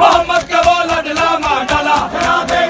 मोहम्मद का वो लडला मां डाला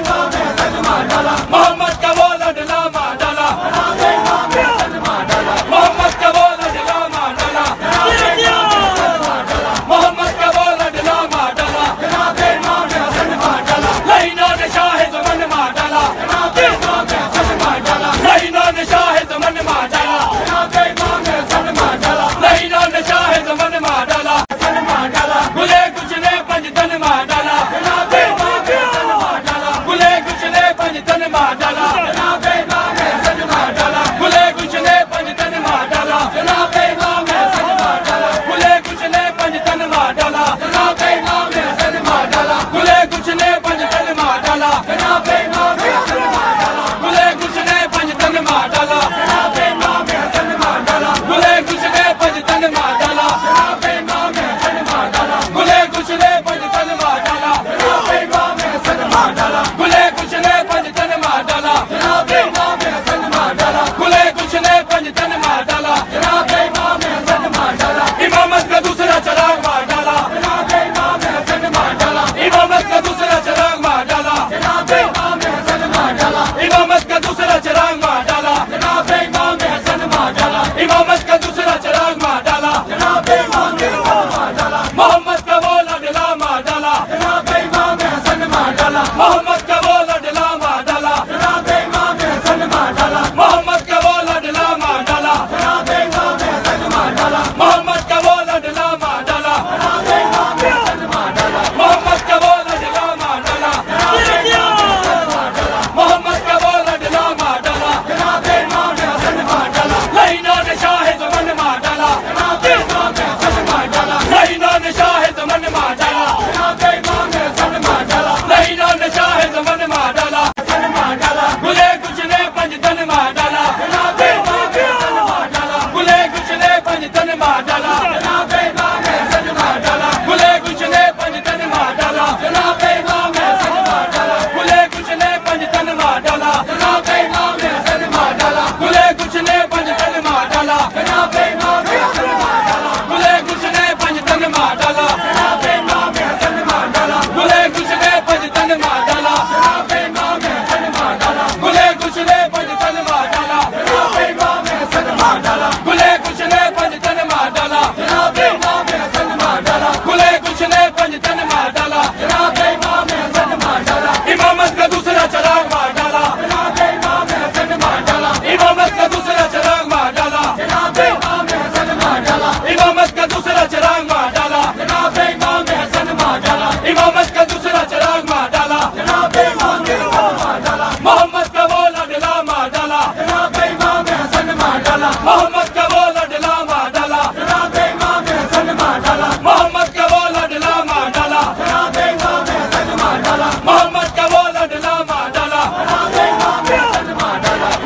मोहम्मद का वो लडला माडाला,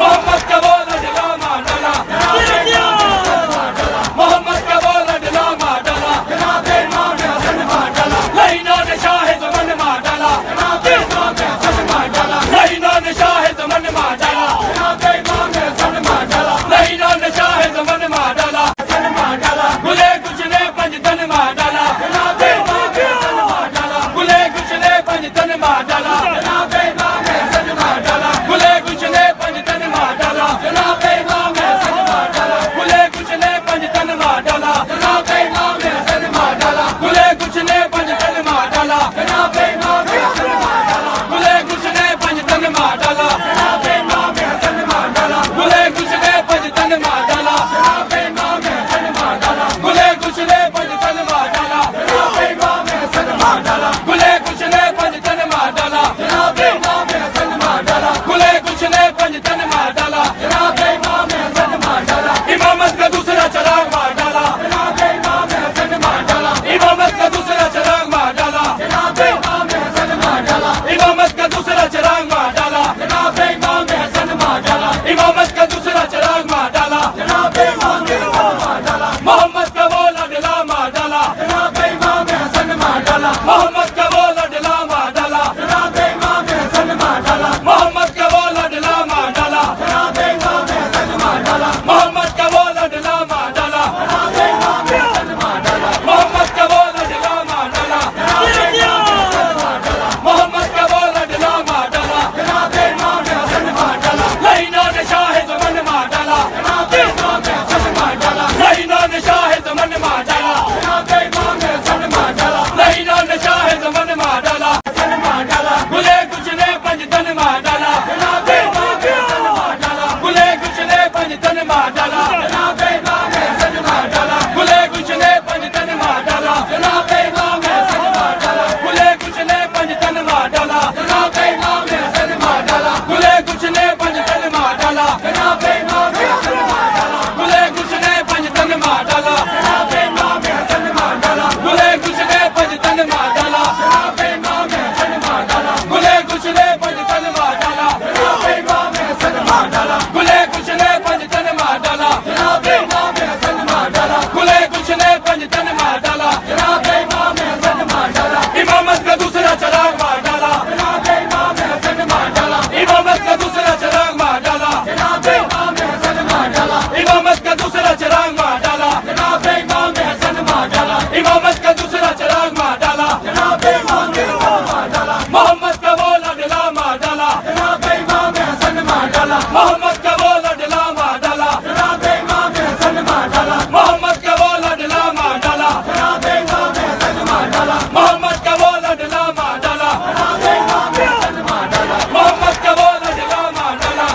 मोहम्मद का वो लडला माडाला, मोहम्मद का वो लडला माडाला, लाइनों ने शाह ज़मन माडाला, लाइनों ने शाह ज़मन माडाला, लाइनों ने शाह ज़मन माडाला, गुले कुछ ने पंजतन माडाला, गुले कुछ ने पंजतन माडाला, गुले कुछ ने पंजतन माडाला, गुले कुछ ने पंजतन माडाला, गुले कुछ ने पंजतन माडाला, गुले कुछ ने पंजतन माडाला, गुले कुछ ने पंजतन माडाला, गुले कुछ ने पंजतन माडाला, गुले कुछ ने पंजतन माडाला, गुले कुछ ने पंजतन माडाला, इमामत का दूसरा चराग माडाला, इमामत का दूसरा चराग माडाला, इमामत का दूसरा चराग माडाला, इमामत का दूसरा चराग माडाला, मोहम्मद का वो लडला माडाला, मोहम्मद का वो लडला माडाला, मोहम्मद का वो लडला माडाला, मोहम्मद का वो लडला माडाला, मोहम्मद का वो लडला माडाला, मोहम्मद का वो लडला माडाला, लाइनों ने शाह ज़मन माडाला, लाइनों ने शाह ज़मन माडाला, लाइनों ने शाह ज़मन माडाला, गुले कुछ ने पंजतन माडाला, गुले कुछ ने पंजतन माडाला, गुले कुछ ने पंजतन माडाला, गुले कुछ ने पंजतन माडाला, गुले कुछ ने पंजतन माडाला, गुले कुछ ने पंजतन माडाला, गुले कुछ ने पंजतन माडाला, गुले कुछ ने पंजतन माडाला, गुले कुछ ने पंजतन माडाला, गुले कुछ ने पंजतन माडाला, इमामत का दूसरा चराग माडाला, इमामत का दूसरा चराग माडाला, इमामत का दूसरा चराग माडाला, इमामत का दूसरा चराग माडाला, मोहम्मद का वो लडला माडाला, मोहम्मद का वो लडला माडाला, मोहम्मद का वो लडला माडाला, मोहम्मद का वो लडला माडाला, मोहम्मद का वो लडला माडाला,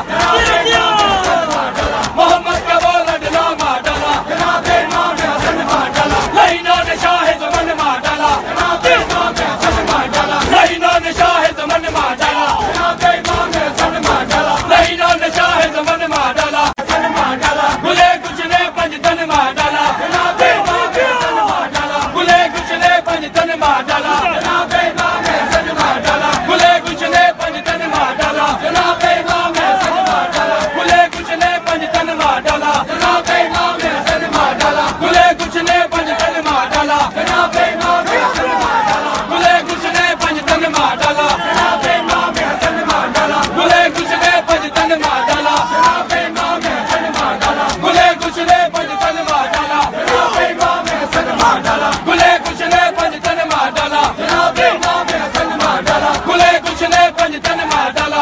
मोहम्मद का वो लडला माडाला, लाइनों ने शाह ज़मन माडाला, लाइनों ने शाह ज़मन माडाला, लाइनों ने शाह ज़मन माडाला, गुले कुछ ने पंजतन माडाला, गुले कुछ ने पंजतन माडाला, गुले कुछ ने पंजतन माडाला, गुले कुछ ने पंजतन माडाला, गुले कुछ ने पंजतन माडाला, गुले कुछ ने पंजतन माडाला, गुले कुछ ने पंजतन माडाला, गुले कुछ ने पंजतन माडाला, गुले कुछ ने पंजतन माडाला, गुले कुछ ने पंजतन माडाला,